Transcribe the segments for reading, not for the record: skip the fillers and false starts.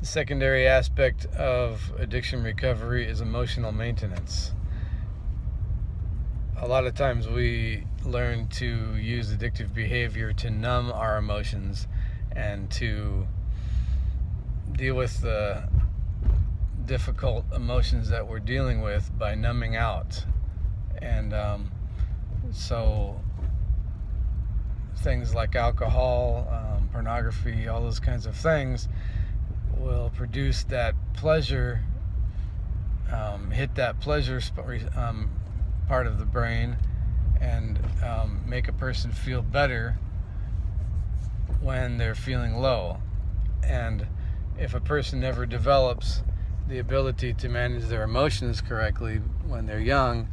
The secondary aspect of addiction recovery is emotional maintenance. A lot of times we learn to use addictive behavior to numb our emotions and to deal with the difficult emotions that we're dealing with by numbing out. And so things like alcohol, pornography, all those kinds of things will produce that pleasure, hit that pleasure part of the brain, and make a person feel better when they're feeling low. And if a person never develops the ability to manage their emotions correctly when they're young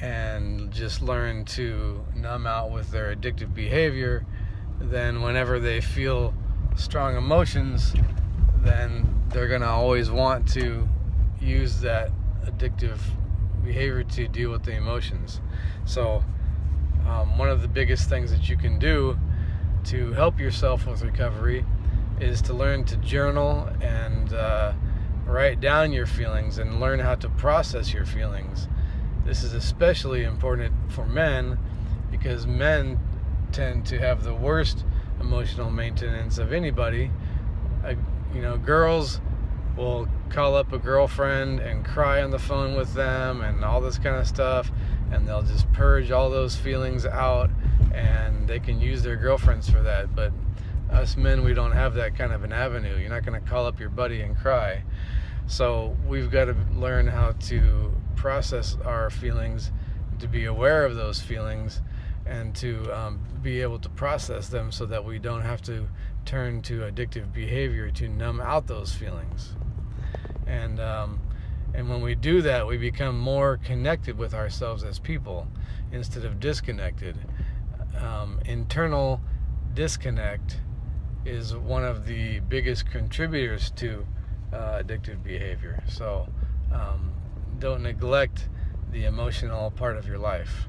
and just learn to numb out with their addictive behavior, then whenever they feel strong emotions, then they're going to always want to use that addictive behavior to deal with the emotions. So one of the biggest things that you can do to help yourself with recovery is to learn to journal and write down your feelings and learn how to process your feelings. This is especially important for men because men tend to have the worst emotional maintenance of anybody. Girls will call up a girlfriend and cry on the phone with them and all this kind of stuff, and they'll just purge all those feelings out, and they can use their girlfriends for that. But us men, we don't have that kind of an avenue. You're not going to call up your buddy and cry. So we've got to learn how to process our feelings, to be aware of those feelings, and to be able to process them so that we don't have to turn to addictive behavior to numb out those feelings. And when we do that, we become more connected with ourselves as people instead of disconnected. Internal disconnect is one of the biggest contributors to addictive behavior. So don't neglect the emotional part of your life.